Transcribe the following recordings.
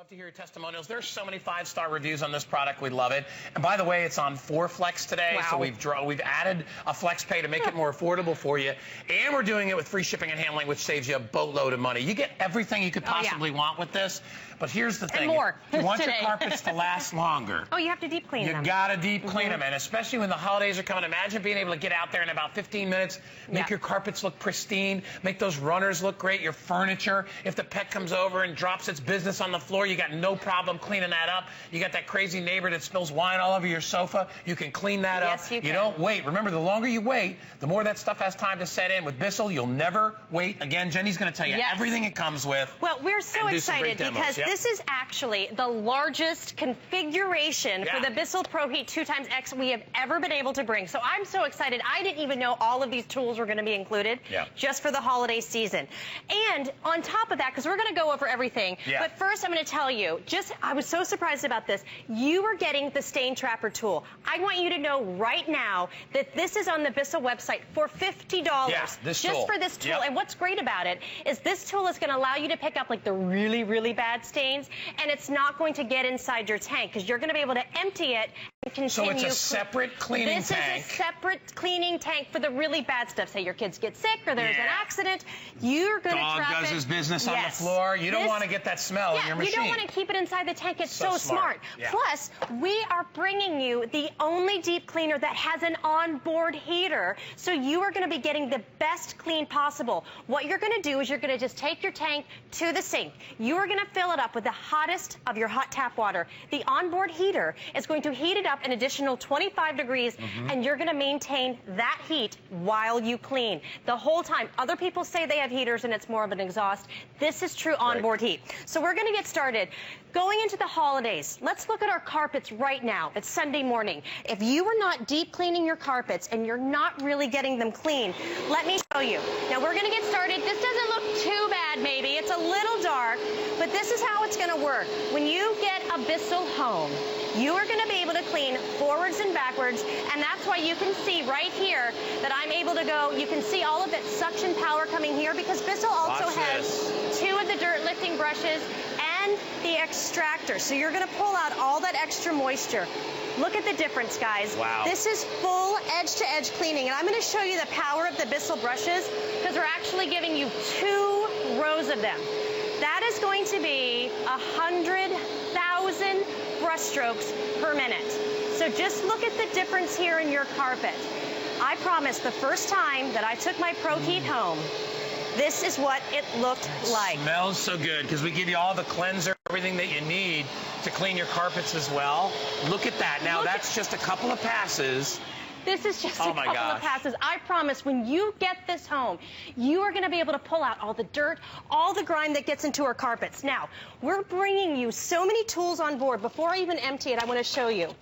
love to hear your testimonials. There's so many 5-star reviews on this product. We love it. And by the way, it's on 4 Flex today. Wow. So we've added a Flex Pay to make it more affordable for you. And we're doing it with free shipping and handling, which saves you a boatload of money. You get everything you could possibly want with this. But here's the thing. And more. You want your carpets to last longer. Oh, you have to deep clean them. You gotta deep clean them. And especially when the holidays are coming, imagine being able to get out there in about 15 minutes, make your carpets look pristine, make those runners look great, your furniture. If the pet comes over and drops its business on the floor, you got no problem cleaning that up. You got that crazy neighbor that spills wine all over your sofa, you can clean that up. You can. Don't wait. Remember, the longer you wait, the more that stuff has time to set in. With BISSELL, you'll never wait. Again, Jenny's gonna tell you everything it comes with. Well, we're so excited because this is actually the largest configuration for the BISSELL ProHeat 2x we have ever been able to bring. So I'm so excited. I didn't even know all of these tools were going to be included just for the holiday season. And on top of that, because we're going to go over everything, but first I'm going to tell you, I was so surprised about this. You are getting the Stain Trapper tool. I want you to know right now that this is on the BISSELL website for $50 just for this tool. And what's great about it is this tool is going to allow you to pick up like the really, really bad stains, and it's not going to get inside your tank because you're going to be able to empty it and continue. So it's a separate cleaning tank. This is a separate cleaning tank for the really bad stuff. Say your kids get sick or there's an accident, you're going to trap it. Dog does his business on the floor. You don't want to get that smell in your machine. You don't want to keep it inside the tank. It's so smart. Plus, we are bringing you the only deep cleaner that has an onboard heater, so you are going to be getting the best clean possible. What you're going to do is you're going to just take your tank to the sink. You are going to fill it up with the hottest of your hot tap water. The onboard heater is going to heat it up an additional 25 degrees, and you're going to maintain that heat while you clean the whole time. Other people say they have heaters and it's more of an exhaust. This is true onboard heat. So we're going to get started. Going into the holidays, let's look at our carpets right now. It's Sunday morning. If you are not deep cleaning your carpets and you're not really getting them clean, let me show you. Now we're going to get started. This doesn't look too bad maybe. It's a little dark, but this is how it's going to work. When you get a BISSELL home, you are going to be able to clean forwards and backwards, and that's why you can see right here that I'm able to go. You can see all of that suction power coming here because BISSELL also has 2 of the dirt lifting brushes and the extractor. So you're going to pull out all that extra moisture. Look at the difference, guys. Wow. This is full edge-to-edge cleaning, and I'm going to show you the power of the BISSELL brushes because we're actually giving you 2 rows of them. That is going to be 100,000 brush strokes per minute. So just look at the difference here in your carpet. I promise the first time that I took my ProHeat home, this is what it looked like. It smells so good because we give you all the cleanser, everything that you need to clean your carpets as well. Look at that. Now that's just a couple of passes. This is just a couple of passes. I promise when you get this home, you are going to be able to pull out all the dirt, all the grime that gets into our carpets. Now, we're bringing you so many tools on board. Before I even empty it, I want to show you.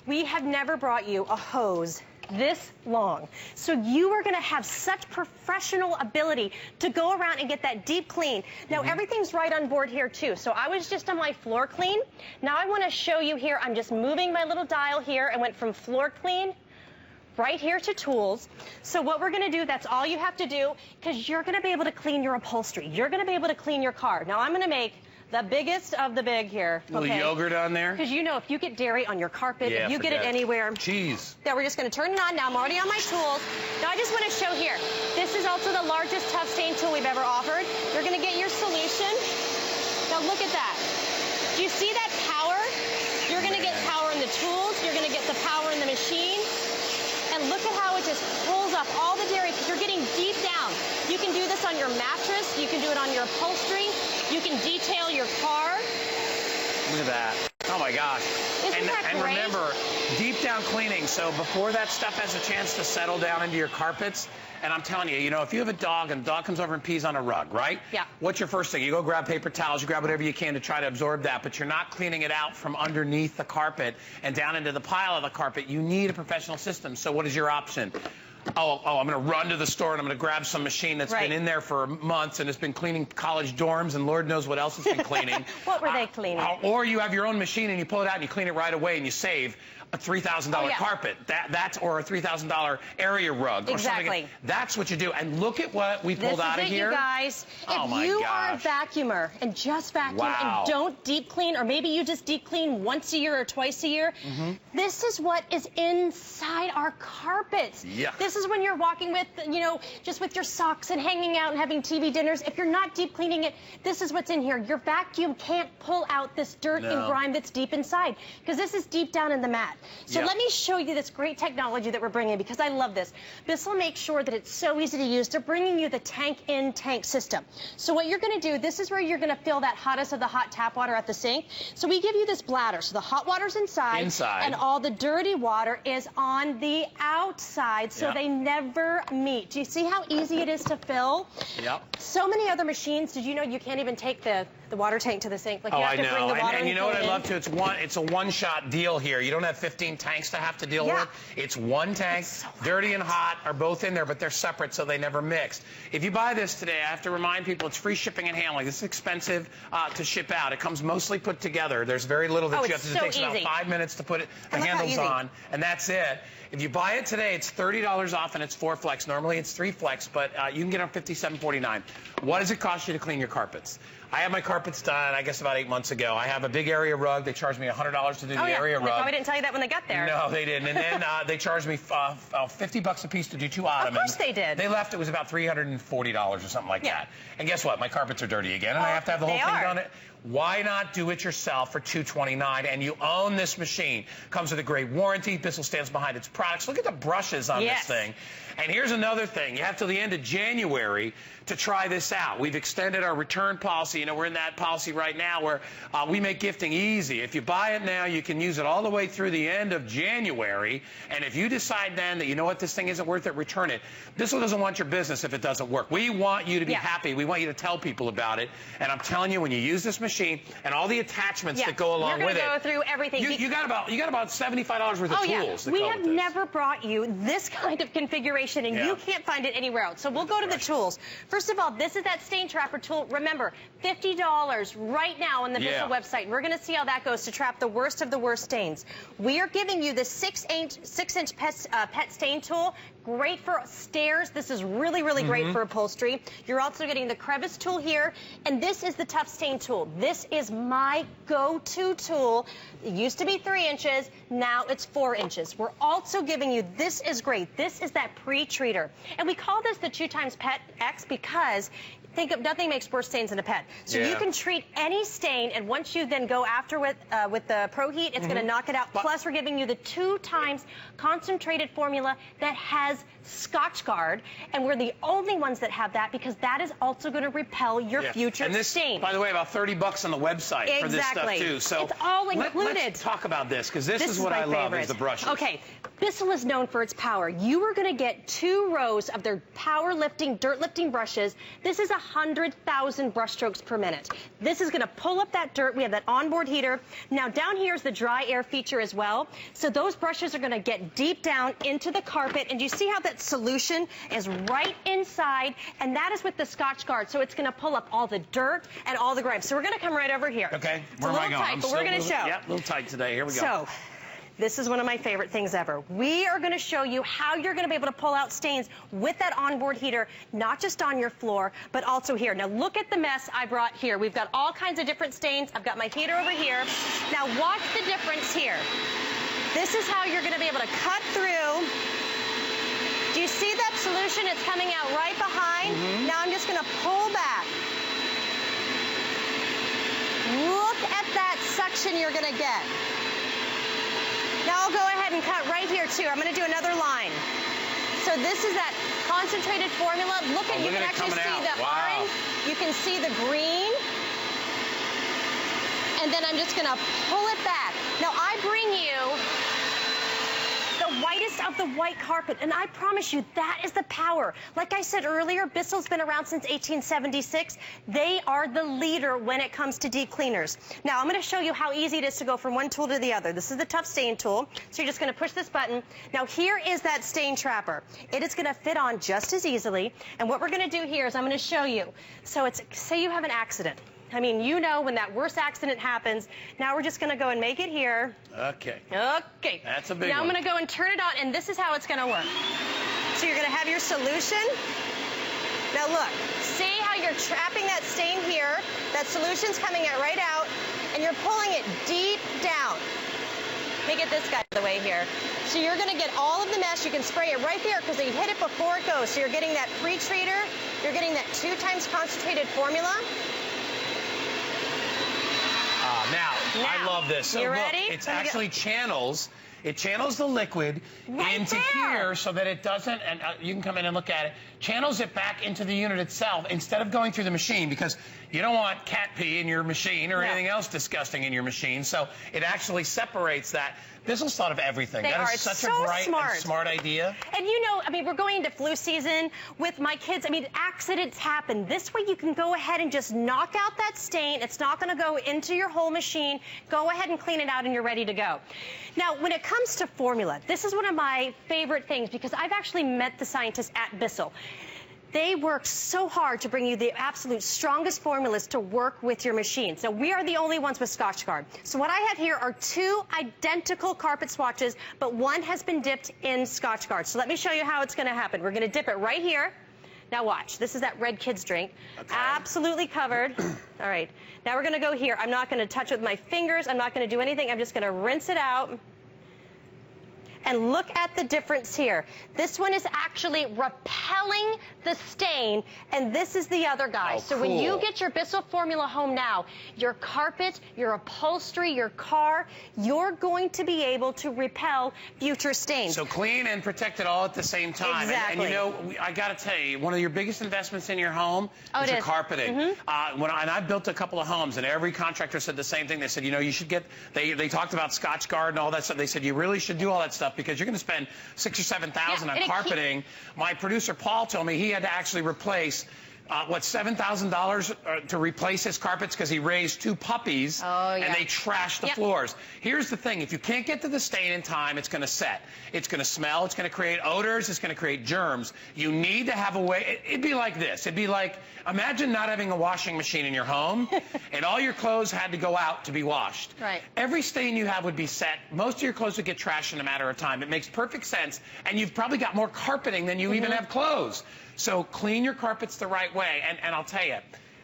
We have never brought you a hose this long. So you are going to have such professional ability to go around and get that deep clean. Now, everything's right on board here, too. So I was just on my floor clean. Now I want to show you here. I'm just moving my little dial here. I went from floor clean right here to tools. So what we're going to do, that's all you have to do, because you're going to be able to clean your upholstery. You're going to be able to clean your car. Now I'm going to make the biggest of the big here. A little yogurt on there. Because you know, if you get dairy on your carpet, if you get it anywhere. Cheese. Now we're just going to turn it on. Now I'm already on my tools. Now I just want to show here. This is also the largest tough stain tool we've ever offered. You're going to get your solution. Now look at that. Do you see that power? You're going to get power in the tools. You're going to get the power in the machine. And look at how it just pulls up all the dairy because you're getting deep down. You can do this on your mattress. You can do it on your upholstery. You can detail your car. Look at that. Oh my gosh. Isn't that great? And remember, deep down cleaning. So before that stuff has a chance to settle down into your carpets, and I'm telling you, you know, if you have a dog and the dog comes over and pees on a rug, right? Yeah. What's your first thing? You go grab paper towels, you grab whatever you can to try to absorb that, but you're not cleaning it out from underneath the carpet and down into the pile of the carpet. You need a professional system. So what is your option? I'm going to run to the store and I'm going to grab some machine that's been in there for months and it's been cleaning college dorms and Lord knows what else it's been cleaning. What were they cleaning? Or you have your own machine and you pull it out and you clean it right away and you save. a $3,000 carpet, that's or a $3,000 area rug or something. That's what you do. And look at what we pulled out of here. You guys. If you are a vacuumer and just vacuum and don't deep clean, or maybe you just deep clean once a year or twice a year, this is what is inside our carpets. This is when you're walking with, you know, just with your socks and hanging out and having TV dinners. If you're not deep cleaning it, this is what's in here. Your vacuum can't pull out this dirt and grime that's deep inside, because this is deep down in the mat. So let me show you this great technology that we're bringing, because I love this. BISSELL makes sure that it's so easy to use. They're bringing you the tank-in-tank system. So what you're going to do, this is where you're going to fill that hottest of the hot tap water at the sink. So we give you this bladder. So the hot water's inside. And all the dirty water is on the outside, so they never meet. Do you see how easy it is to fill? So many other machines, did you know you can't even take the water tank to the sink? Like, you have to bring the water and you know what I love too? It's a one-shot deal here. You don't have 15 tanks to have to deal with. It's one tank. So dirty and hot are both in there, but they're separate, so they never mix. If you buy this today, I have to remind people it's free shipping and handling. This is expensive to ship out. It comes mostly put together. There's very little that you have to do. It takes about 5 minutes to put the handles on, and that's it. If you buy it today, it's $30 off, and it's 4 flex. Normally it's 3 flex, but you can get it on $57.49. What does it cost you to clean your carpets? I had my carpets done, I guess, about 8 months ago. I have a big area rug. They charged me $100 to do the area rug. They probably didn't tell you that when they got there. No, they didn't. And then they charged me $50 a piece to do 2 ottomans. Of course they did. They left, it was about $340 or something like that. And guess what? My carpets are dirty again, and I have to have the whole thing done. Why not do it yourself for $229? And you own this machine. Comes with a great warranty. BISSELL stands behind its products. Look at the brushes on this thing. And here's another thing. You have till the end of January to try this out. We've extended our return policy. You know, we're in that policy right now where we make gifting easy. If you buy it now, you can use it all the way through the end of January. And if you decide then that, you know what, this thing isn't worth it, return it. BISSELL doesn't want your business if it doesn't work. We want you to be happy. We want you to tell people about it. And I'm telling you, when you use this machine and all the attachments that go along with it. We're going to go through everything. You got about $75 worth of tools. We have never brought you this kind of configuration, and you can't find it anywhere else. So we'll go to the tools. First of all, this is that stain trapper tool. Remember, $50 right now on the BISSELL website. We're going to see how that goes to trap the worst of the worst stains. We are giving you the 6-inch pet stain tool. Great for stairs. This is really, really great for upholstery. You're also getting the Crevice Tool here, and this is the Tough Stain Tool. This is my go-to tool. It used to be 3 inches. Now it's 4 inches. We're also giving you, this is great. This is that Pretreat Err. And we call this the 2x Pet X because think of nothing makes worse stains than a pet. So you can treat any stain, and once you then go after with the ProHeat, it's going to knock it out. Plus, we're giving you the 2x concentrated formula that has Scotchgard, and we're the only ones that have that because that is also going to repel your future stain. By the way, about $30 on the website for this stuff too. So it's all included. Let's talk about this because this is what I love is the brushes. Okay, BISSELL is known for its power. You are going to get 2 rows of their power lifting, dirt lifting brushes. This is 100,000 brush strokes per minute. This is going to pull up that dirt. We have that onboard heater. Now down here is the dry air feature as well. So those brushes are going to get deep down into the carpet, and you see how that solution is right inside, and that is with the Scotchgard. So it's going to pull up all the dirt and all the grime. So we're going to come right over here. Okay, where am I going? Tight, but we're going to show. Yeah, a little tight today. Here we go. So this is one of my favorite things ever. We are going to show you how you're going to be able to pull out stains with that onboard heater, not just on your floor, but also here. Now look at the mess I brought here. We've got all kinds of different stains. I've got my heater over here. Now watch the difference here. This is how you're going to be able to cut through. Do you see that solution? It's coming out right behind. Now I'm just going to pull back. Look at that suction you're going to get. Now I'll go ahead and cut right here too. I'm going to do another line. So this is that concentrated formula. Look at, you can actually see the orange. You can see the green. And then I'm just going to pull it back. Now I bring you the whitest of the white carpet, and I promise you that is the power. Like I said earlier, BISSELL's been around since 1876. They are the leader when it comes to deep cleaners. Now I'm going to show you how easy it is to go from one tool to the other. This is the Tough Stain tool. So you're just going to push this button. Now here is that stain trapper. It is going to fit on just as easily. And what we're going to do here is I'm going to show you. So it's, say you have an accident. I mean, you know when that worst accident happens. Now we're just going to go and make it here. Okay. Okay. That's a big one. Now I'm going to go and turn it on, and this is how it's going to work. So you're going to have your solution. Now look, see how you're trapping that stain here? That solution's coming right out, and you're pulling it deep down. Let me get this guy out of the way here. So you're going to get all of the mesh. You can spray it right there because you hit it before it goes. So you're getting that Pretreat Err. You're getting that 2 times concentrated formula. Now, I love this. So you look, ready? it's actually channels. It channels the liquid into here so that it doesn't, and you can come in and look at it, channels it back into the unit itself instead of going through the machine, because you don't want cat pee in your machine or anything else disgusting in your machine. So it actually separates that. BISSELL's thought of everything. That is such a bright and smart idea. And you know, I mean, we're going into flu season with my kids. I mean, accidents happen. This way you can go ahead and just knock out that stain. It's not going to go into your whole machine. Go ahead and clean it out and you're ready to go. Now, when it comes to formula, this is one of my favorite things because I've actually met the scientists at BISSELL. They work so hard to bring you the absolute strongest formulas to work with your machine. So we are the only ones with Scotchgard. So what I have here are 2 identical carpet swatches, but one has been dipped in Scotchgard. So let me show you how it's going to happen. We're going to dip it right here. Now watch. This is that red kid's drink. Okay. Absolutely covered. All right. Now we're going to go here. I'm not going to touch with my fingers. I'm not going to do anything. I'm just going to rinse it out. And look at the difference here. This one is actually repelling the stain, and this is the other guy. So when you get your BISSELL formula home now, your carpet, your upholstery, your car, you're going to be able to repel future stains. So clean and protect it all at the same time. Exactly. And you know, I got to tell you, one of your biggest investments in your home is your carpeting. And I built a couple of homes, and every contractor said the same thing. They said, you know, you should get, they talked about Scotchgard and all that stuff. They said, you really should do all that stuff, because you're going to spend $6,000 or $7,000 on carpeting. My producer Paul told me he had to actually replace $7,000 to replace his carpets because he raised 2 puppies and they trashed the floors. Here's the thing: if you can't get to the stain in time, it's going to set. It's going to smell. It's going to create odors. It's going to create germs. You need to have a way. It'd be like this. It'd be like, imagine not having a washing machine in your home and all your clothes had to go out to be washed. Right. Every stain you have would be set. Most of your clothes would get trashed in a matter of time. It makes perfect sense. And you've probably got more carpeting than you even have clothes. So clean your carpets the right way. And I'll tell you,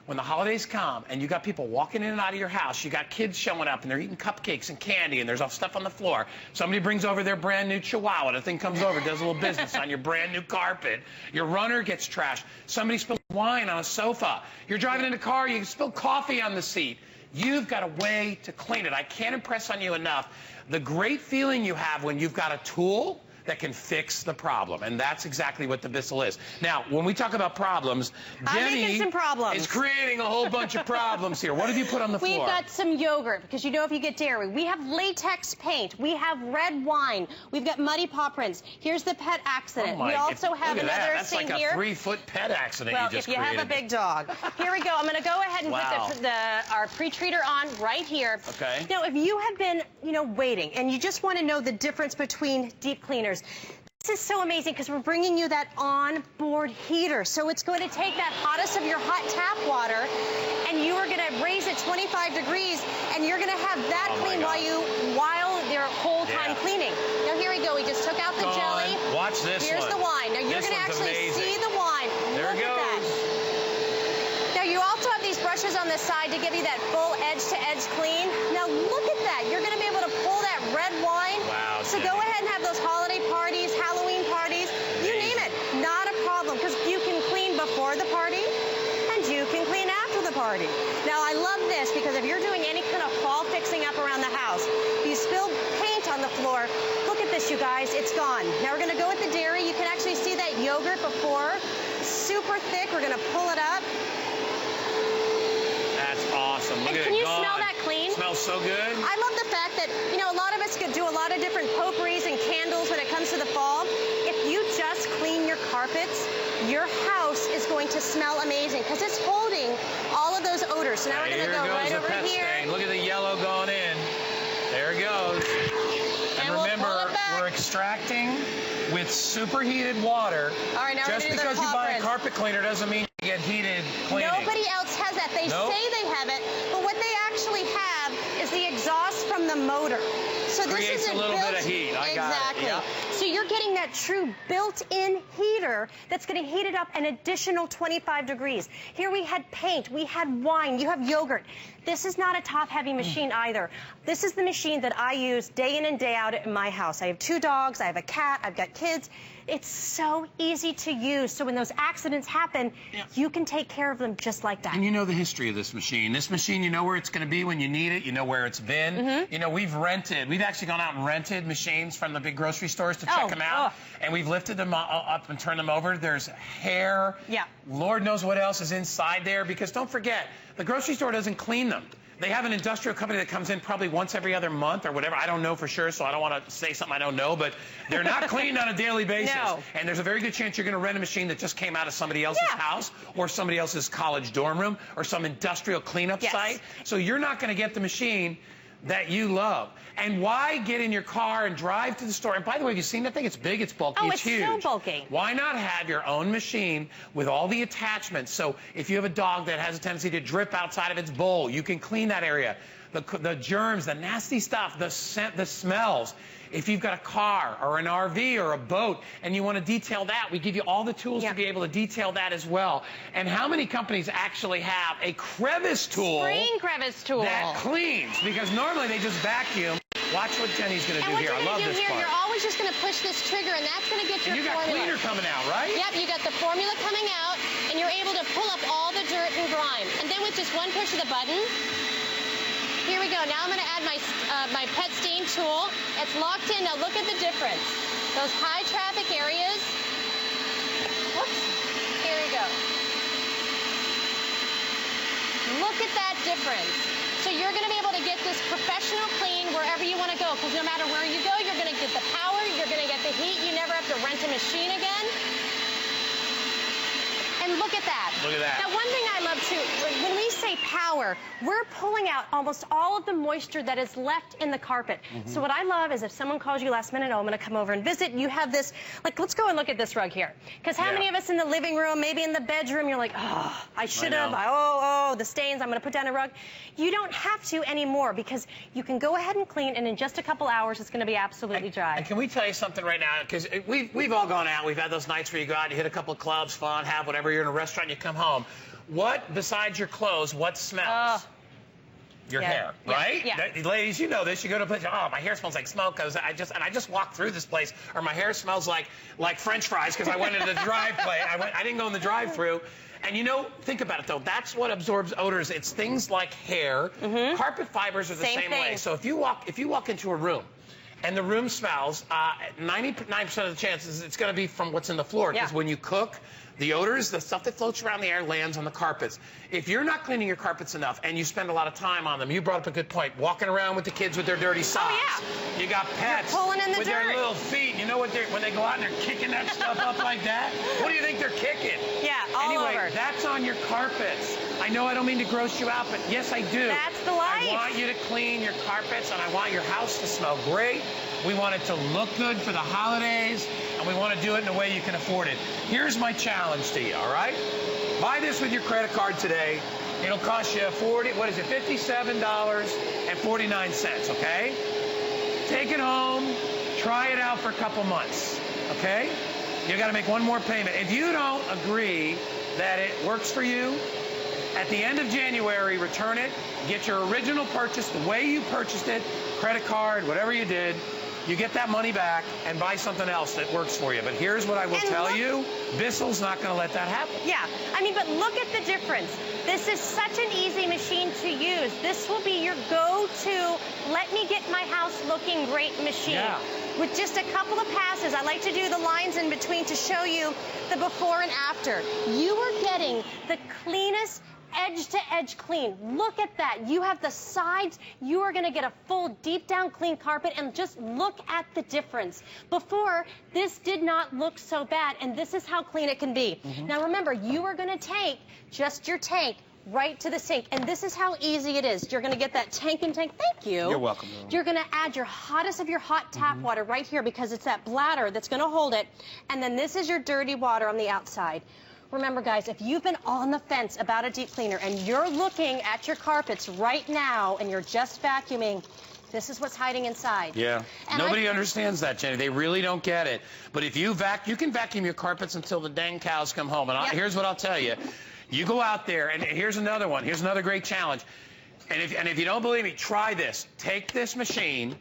when the holidays come and you got people walking in and out of your house, you got kids showing up and they're eating cupcakes and candy and there's all stuff on the floor. Somebody brings over their brand new Chihuahua. The thing comes over, does a little business on your brand new carpet. Your runner gets trashed. Somebody spills wine on a sofa. You're driving in a car, you spill coffee on the seat. You've got a way to clean it. I can't impress on you enough the great feeling you have when you've got a tool that can fix the problem. And that's exactly what the BISSELL is. Now, when we talk about problems, Jenny is creating a whole bunch of problems here. What have you put on the floor? We've got some yogurt, because you know if you get dairy. We have latex paint. We have red wine. We've got muddy paw prints. Here's the pet accident. We also have another That's like a 3-foot pet accident you just created. Well, if you have a big dog. Here we go. I'm going to go ahead and put our Pretreat Err on right here. Okay. Now, if you have been, waiting, and you just want to know the difference between deep cleaners, this is so amazing because we're bringing you that on-board heater. So it's going to take that hottest of your hot tap water, and you are going to raise it 25 degrees, and you're going to have that clean while your whole time cleaning. Now, here we go. We just took out the jelly. Watch this. Here's the wine. Now, you're going to actually see the wine. There it goes. Now, you also have these brushes on the side to give you that full edge-to-edge clean. Now, look at that. You're going to be able to pull that red wine. Wow. So go ahead and have those holiday parties, Halloween parties, you name it. Not a problem, because you can clean before the party and you can clean after the party. Now, I love this because if you're doing any kind of fall fixing up around the house, you spilled paint on the floor, look at this, you guys, it's gone. Now we're going to go with the dairy. You can actually see that yogurt before. Super thick. We're going to pull it up. That's awesome. Look at it. Can you smell that clean? It smells so good. I love the fact that, a lot of us could do a lot of different potpourris and candles when it comes to the fall. If you just clean your carpets, your house is going to smell amazing because it's holding all of those odors. So now we're going to go right over here. Stain. Look at the yellow going in. There it goes. And remember, we're extracting with superheated water. All right, now just because you buy a carpet cleaner doesn't mean get heated cleaning. Nobody else has that. They say they have it, but what they actually have is the exhaust from the motor. So this creates is a little bit of heat. I got it. Exactly. So you're getting that true built-in heater that's going to heat it up an additional 25 degrees. Here we had paint, we had wine, you have yogurt. This is not a top-heavy machine either. This is the machine that I use day in and day out in my house. I have 2 dogs, I have a cat, I've got kids. It's so easy to use. So when those accidents happen, you can take care of them just like that. And you know the history of this machine. This machine, you know where it's going to be when you need it. You know where it's been. You know, we've actually gone out and rented machines from the big grocery stores to check them out. And we've lifted them up and turned them over. There's hair. Yeah. Lord knows what else is inside there, because don't forget, the grocery store doesn't clean them. They have an industrial company that comes in probably once every other month or whatever. I don't know for sure, so I don't want to say something I don't know, but they're not cleaned on a daily basis. No. And there's a very good chance you're going to rent a machine that just came out of somebody else's house or somebody else's college dorm room or some industrial cleanup site. So you're not going to get the machine that you love. And why get in your car and drive to the store? And by the way, have you seen that thing? It's big, it's bulky, it's huge. Oh, it's so bulky. Why not have your own machine with all the attachments? So if you have a dog that has a tendency to drip outside of its bowl, you can clean that area. The germs, the nasty stuff, the scent, the smells. If you've got a car or an RV or a boat and you want to detail that, we give you all the tools to be able to detail that as well. And how many companies actually have a crevice tool? Spring crevice tool. That cleans, because normally they just vacuum. Watch what Jenny's going to do here. I love this part. You're always just going to push this trigger, and that's going to get your formula. And you got cleaner coming out, right? Yep, you got the formula coming out, and you're able to pull up all the dirt and grime. And then with just one push of the button, here we go. Now I'm going to add my pet stain tool. It's locked in. Now look at the difference. Those high traffic areas. Whoops. Here we go. Look at that difference. So you're going to be able to get this professional clean wherever you want to go, because no matter where you go, you're going to get the power, you're going to get the heat. You never have to rent a machine again. And look at that. Look at that. Now, one thing I love, too, when we say power, we're pulling out almost all of the moisture that is left in the carpet. So what I love is if someone calls you last minute, oh, I'm going to come over and visit, you have this, like, let's go and look at this rug here. Because how many of us in the living room, maybe in the bedroom, you're like, oh, I should have, the stains, I'm going to put down a rug. You don't have to anymore, because you can go ahead and clean, and in just a couple hours, it's going to be absolutely dry. And can we tell you something right now? Because we've all gone out. We've had those nights where you go out, you hit a couple of clubs, fun, have whatever. You're in a restaurant, you come home. What, besides your clothes, what smells? Your hair, right? Ladies, you know this. You go to a place, oh, my hair smells like smoke because I just walked through this place, or my hair smells like French fries because I went into the drive-thru. I didn't go in the drive-thru. And you know, think about it though. That's what absorbs odors. It's things like hair. Carpet fibers are the same way. So if you walk into a room and the room smells, 99% of the chances it's going to be from what's in the floor. Because when you cook, the odors, the stuff that floats around the air, lands on the carpets. If you're not cleaning your carpets enough and you spend a lot of time on them, you brought up a good point, walking around with the kids with their dirty socks. You got pets with their little feet. You know what? When they go out and they're kicking that stuff up like that, what do you think they're kicking? Anyway, that's on your carpets. I know I don't mean to gross you out, but yes, I do. That's the life. I want you to clean your carpets, and I want your house to smell great. We want it to look good for the holidays, and we want to do it in a way you can afford it. Here's my challenge to you, all right? Buy this with your credit card today. It'll cost you $57.49, okay? Take it home. Try it out for a couple months, okay? You got to make one more payment. If you don't agree that it works for you, at the end of January, return it, get your original purchase the way you purchased it, credit card, whatever you did. You get that money back and buy something else that works for you. But here's what I will tell you. BISSELL's not going to let that happen. I mean, but look at the difference. This is such an easy machine to use. This will be your go-to, let me get my house looking great machine. With just a couple of passes, I like to do the lines in between to show you the before and after. You are getting the cleanest edge-to-edge clean. Look at that. You have the sides. You are going to get a full deep-down clean carpet, and just look at the difference. Before, this did not look so bad, and this is how clean it can be. Now, remember, you are going to take just your tank right to the sink, and this is how easy it is. You're going to get that tank and tank. Thank you. You're welcome. You're going to add your hottest of your hot tap water right here, because it's that bladder that's going to hold it, and then this is your dirty water on the outside. Remember, guys, if you've been on the fence about a deep cleaner and you're looking at your carpets right now and you're just vacuuming, this is what's hiding inside. Yeah. And nobody understands that, Jenny. They really don't get it. But if you can vacuum your carpets until the dang cows come home. And here's what I'll tell you. You go out there, and here's another one. Here's another great challenge. And if you don't believe me, try this. Take this machine,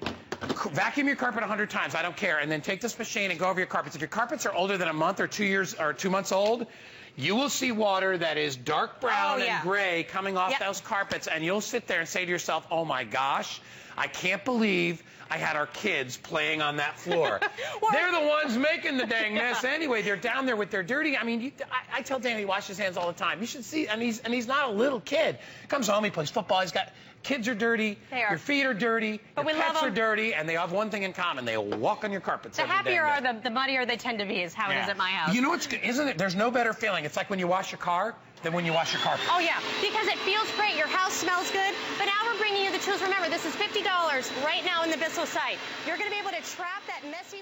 vacuum your carpet 100 times. I don't care. And then take this machine and go over your carpets. If your carpets are older than a month or 2 years or 2 months old, you will see water that is dark brown and gray coming off those carpets. And you'll sit there and say to yourself, oh, my gosh, I can't believe I had our kids playing on that floor. They're the ones making the dang mess anyway. They're down there with their dirty. I mean, I tell Danny he washes his hands all the time. You should see, and he's not a little kid. Comes home, he plays football. He's got kids are dirty. They are. Your feet are dirty. But your pets are dirty, and they have one thing in common: they walk on your carpets. The happier are the muddier they tend to be. Is how it is at my house. You know what's good, isn't it? There's no better feeling. It's like when you wash your car than when you wash your carpet. Oh, yeah, because it feels great. Your house smells good. But now we're bringing you the tools. Remember, this is $50 right now on the BISSELL site. You're going to be able to trap that messy